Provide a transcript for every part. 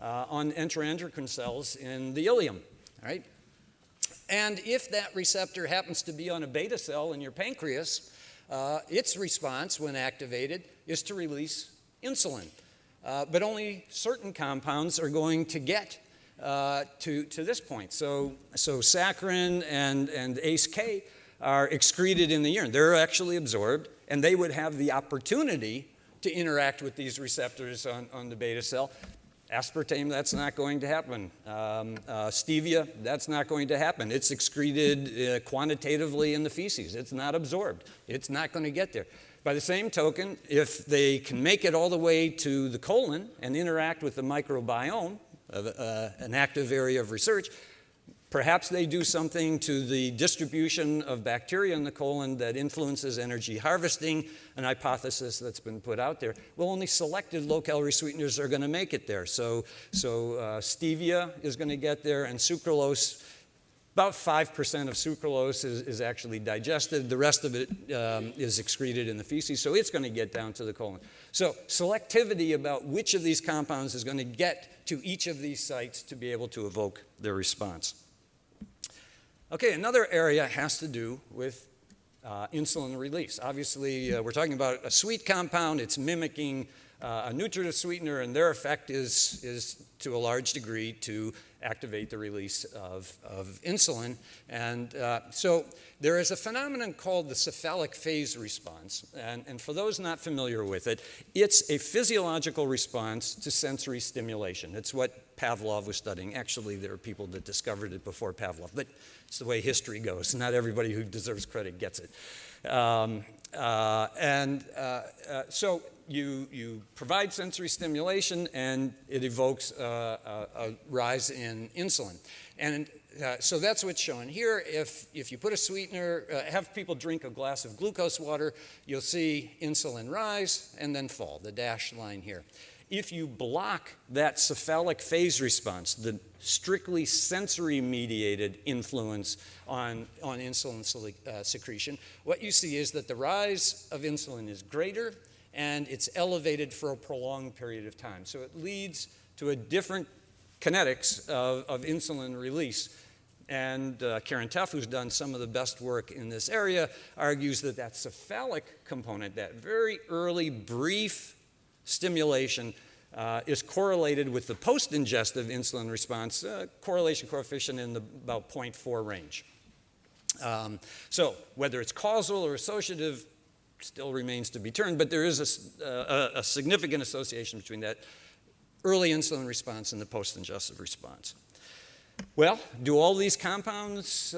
on enteroendocrine cells in the ileum, right? And if that receptor happens to be on a beta cell in your pancreas, its response, when activated, is to release insulin. But only certain compounds are going to get to this point. So saccharin and ACE-K are excreted in the urine. They're actually absorbed, and they would have the opportunity to interact with these receptors on the beta cell. Aspartame, that's not going to happen. Stevia, that's not going to happen. It's excreted quantitatively in the feces. It's not absorbed. It's not going to get there. By the same token, if they can make it all the way to the colon and interact with the microbiome, an active area of research, perhaps they do something to the distribution of bacteria in the colon that influences energy harvesting, an hypothesis that's been put out there. Well, only selected low-calorie sweeteners are going to make it there. So stevia is going to get there, and sucralose, about 5% of sucralose is actually digested. The rest of it is excreted in the feces, so it's going to get down to the colon. So selectivity about which of these compounds is going to get to each of these sites to be able to evoke their response. Okay, another area has to do with insulin release. Obviously, we're talking about a sweet compound. It's mimicking a nutritive sweetener, and their effect is to a large degree to activate the release of insulin. And so there is a phenomenon called the cephalic phase response. And for those not familiar with it, it's a physiological response to sensory stimulation. It's what Pavlov was studying. Actually, there are people that discovered it before Pavlov, but it's the way history goes. Not everybody who deserves credit gets it. So you provide sensory stimulation, and it evokes a rise in insulin. And so that's what's shown here. If you put a sweetener, have people drink a glass of glucose water, you'll see insulin rise and then fall, the dashed line here. If you block that cephalic phase response, the strictly sensory-mediated influence on insulin secretion, what you see is that the rise of insulin is greater, and it's elevated for a prolonged period of time. So it leads to a different kinetics of insulin release. And Karen Tuff, who's done some of the best work in this area, argues that that cephalic component, that very early, brief stimulation, is correlated with the post-ingestive insulin response, correlation coefficient in the about 0.4 range. So whether it's causal or associative still remains to be determined, but there is a significant association between that early insulin response and the post-ingestive response. Well, do all these compounds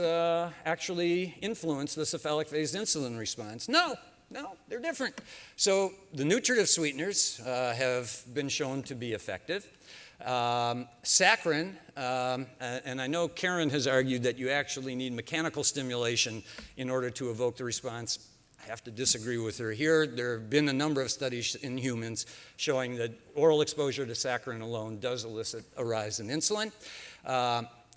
actually influence the cephalic phase insulin response? No, they're different. So the nutritive sweeteners have been shown to be effective. Saccharin, and I know Karen has argued that you actually need mechanical stimulation in order to evoke the response. I have to disagree with her here. There have been a number of studies in humans showing that oral exposure to saccharin alone does elicit a rise in insulin.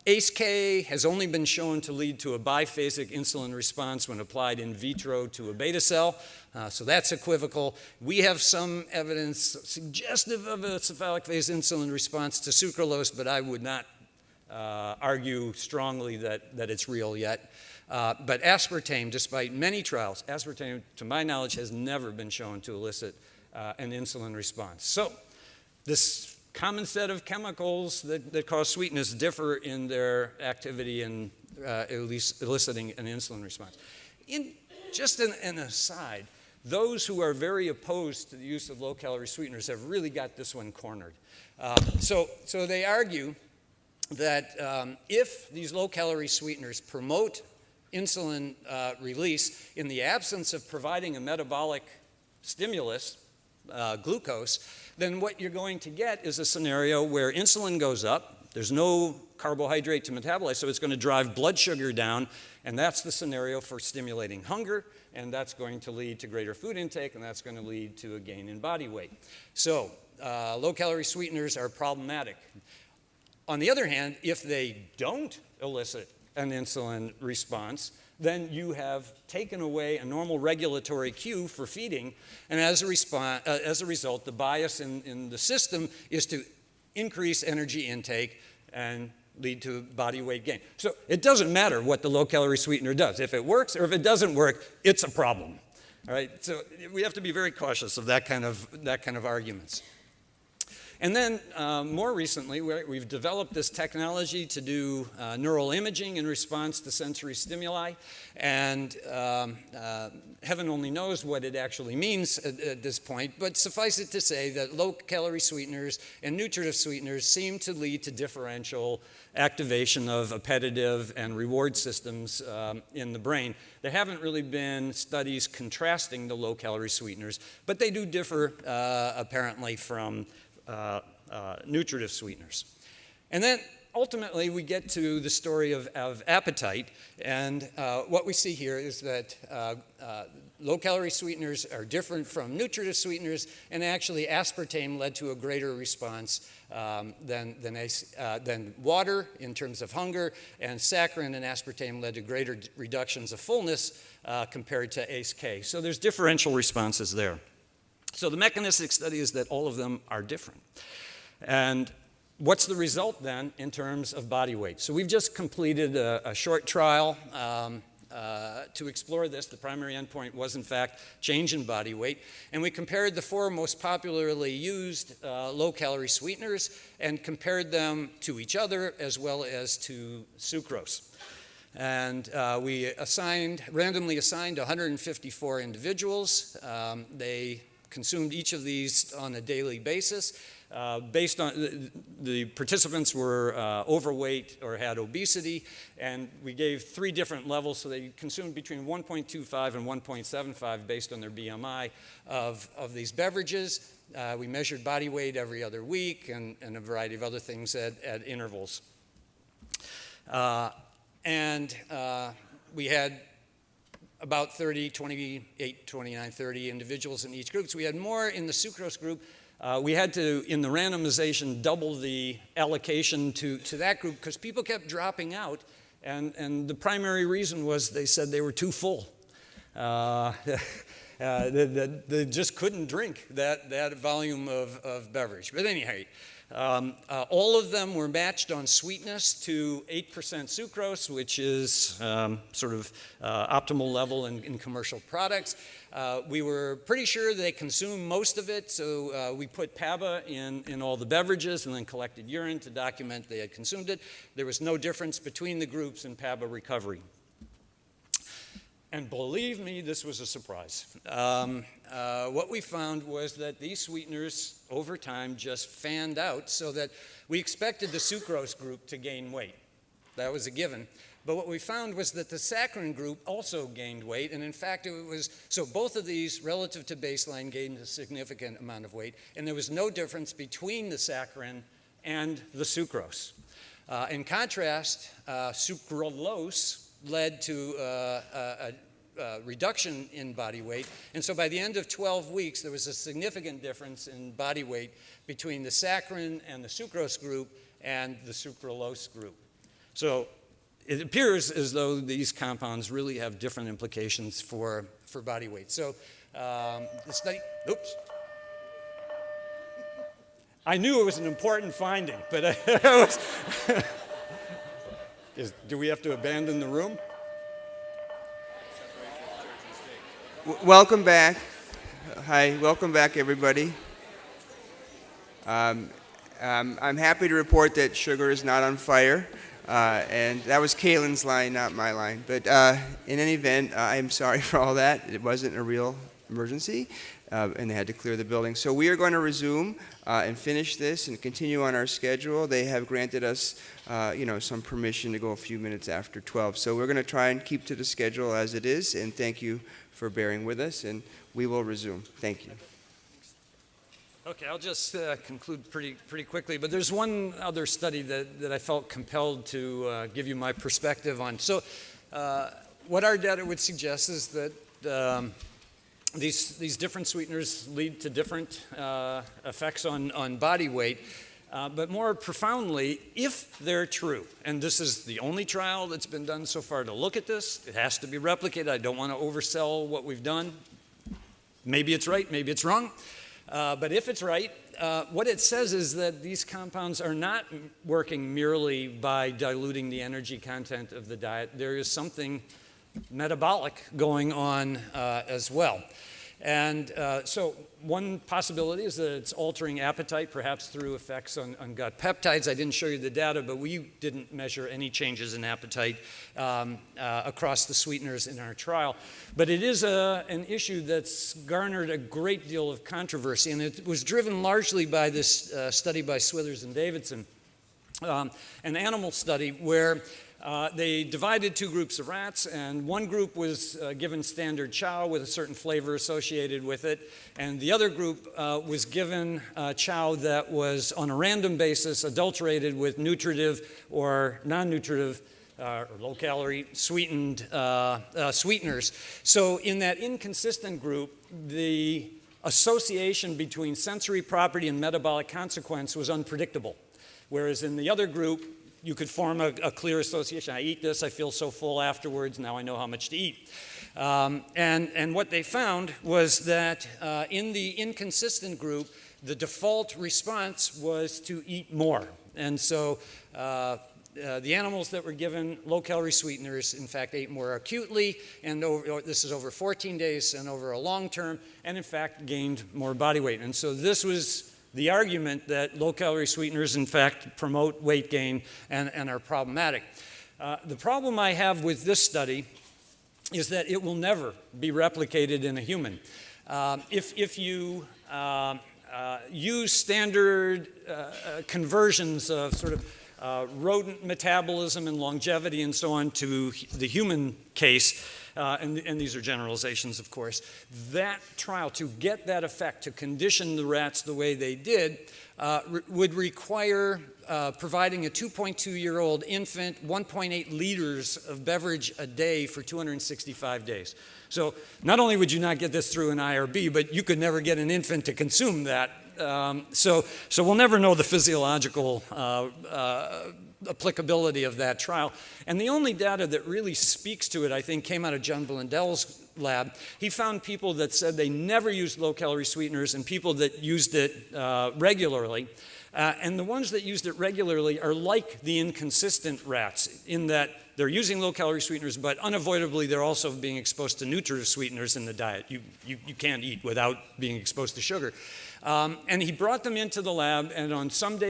ACE-K has only been shown to lead to a biphasic insulin response when applied in vitro to a beta cell, so that's equivocal. We have some evidence suggestive of a cephalic phase insulin response to sucralose, but I would not argue strongly that it's real yet. But aspartame, despite many trials, aspartame, to my knowledge, has never been shown to elicit an insulin response. So this common set of chemicals that cause sweetness differ in their activity in eliciting an insulin response. Just an aside, those who are very opposed to the use of low-calorie sweeteners have really got this one cornered. So they argue that if these low-calorie sweeteners promote insulin release in the absence of providing a metabolic stimulus, glucose, then what you're going to get is a scenario where insulin goes up, there's no carbohydrate to metabolize, so it's going to drive blood sugar down, and that's the scenario for stimulating hunger, and that's going to lead to greater food intake, and that's going to lead to a gain in body weight. So low-calorie sweeteners are problematic. On the other hand, if they don't elicit an insulin response, then you have taken away a normal regulatory cue for feeding, and as a result, the bias in the system is to increase energy intake and lead to body weight gain. So it doesn't matter what the low-calorie sweetener does. If it works or if it doesn't work, it's a problem. All right, so we have to be very cautious of that kind of arguments. And then more recently, we've developed this technology to do neural imaging in response to sensory stimuli. And heaven only knows what it actually means at this point. But suffice it to say that low-calorie sweeteners and nutritive sweeteners seem to lead to differential activation of appetitive and reward systems in the brain. There haven't really been studies contrasting the low-calorie sweeteners, but they do differ apparently from nutritive sweeteners. And then ultimately we get to the story of appetite, and what we see here is that low-calorie sweeteners are different from nutritive sweeteners, and actually aspartame led to a greater response than water in terms of hunger, and saccharin and aspartame led to greater reductions of fullness compared to ACE-K. So there's differential responses there. So the mechanistic study is that all of them are different. And what's the result then in terms of body weight? So we've just completed a short trial to explore this. The primary endpoint was in fact change in body weight. And we compared the 4 most popularly used low-calorie sweeteners and compared them to each other as well as to sucrose. And we randomly assigned 154 individuals. They consumed each of these on a daily basis. Based on the participants were overweight or had obesity, and we gave 3 different levels, so they consumed between 1.25 and 1.75 based on their BMI of these beverages. We measured body weight every other week and a variety of other things at intervals. We had about 30, 28, 29, 30 individuals in each group. So we had more in the sucrose group. We had to, in the randomization, double the allocation to that group because people kept dropping out. And the primary reason was they said they were too full. They just couldn't drink that volume of beverage. But anyhow, all of them were matched on sweetness to 8% sucrose, which is sort of optimal level in commercial products. We were pretty sure they consumed most of it, so we put PABA in all the beverages and then collected urine to document they had consumed it. There was no difference between the groups in PABA recovery. And believe me, this was a surprise. What we found was that these sweeteners over time just fanned out so that we expected the sucrose group to gain weight. That was a given. But what we found was that the saccharin group also gained weight, and in fact so both of these relative to baseline gained a significant amount of weight, and there was no difference between the saccharin and the sucrose. In contrast, sucralose led to a reduction in body weight. And so by the end of 12 weeks, there was a significant difference in body weight between the saccharin and the sucrose group and the sucralose group. So it appears as though these compounds really have different implications for body weight. So the study, oops. I knew it was an important finding, but do we have to abandon the room? Welcome back. Hi, welcome back, everybody. I'm happy to report that sugar is not on fire, and that was Kaylin's line, not my line. But in any event, I'm sorry for all that. It wasn't a real emergency, and they had to clear the building. So we are going to resume and finish this and continue on our schedule. They have granted us, some permission to go a few minutes after 12. So we're going to try and keep to the schedule as it is, and thank you for bearing with us, and we will resume. Thank you. Okay, I'll just conclude pretty quickly, but there's one other study that I felt compelled to give you my perspective on. So what our data would suggest is that these different sweeteners lead to different effects on body weight, but more profoundly, if they're true, and this is the only trial that's been done so far to look at this, it has to be replicated. I don't want to oversell what we've done. Maybe it's right, maybe it's wrong. But if it's right, what it says is that these compounds are not working merely by diluting the energy content of the diet. There is something metabolic going on as well. And so one possibility is that it's altering appetite, perhaps through effects on gut peptides. I didn't show you the data, but we didn't measure any changes in appetite across the sweeteners in our trial. But it is an issue that's garnered a great deal of controversy, and it was driven largely by this study by Swithers and Davidson, an animal study where they divided two groups of rats, and one group was given standard chow with a certain flavor associated with it, and the other group was given chow that was on a random basis adulterated with nutritive or non-nutritive or low-calorie sweetened sweeteners. So in that inconsistent group, the association between sensory property and metabolic consequence was unpredictable, whereas in the other group, you could form a clear association. I eat this, I feel so full afterwards, now I know how much to eat. And what they found was that in the inconsistent group, the default response was to eat more. And so the animals that were given low-calorie sweeteners, in fact, ate more acutely, and this is over 14 days and over a long term, and in fact gained more body weight. And so this was the argument that low-calorie sweeteners, in fact, promote weight gain and are problematic. The problem I have with this study is that it will never be replicated in a human. If you use standard conversions of sort of rodent metabolism and longevity and so on to the human case, and these are generalizations, of course, that trial, to get that effect, to condition the rats the way they did, would require providing a 2.2-year-old infant 1.8 liters of beverage a day for 265 days. So not only would you not get this through an IRB, but you could never get an infant to consume that. So we'll never know the physiological applicability of that trial. And the only data that really speaks to it, I think, came out of John Blundell's lab. He found people that said they never used low-calorie sweeteners and people that used it regularly. And the ones that used it regularly are like the inconsistent rats in that they're using low-calorie sweeteners, but unavoidably they're also being exposed to nutritive sweeteners in the diet. You can't eat without being exposed to sugar. And he brought them into the lab, and on some days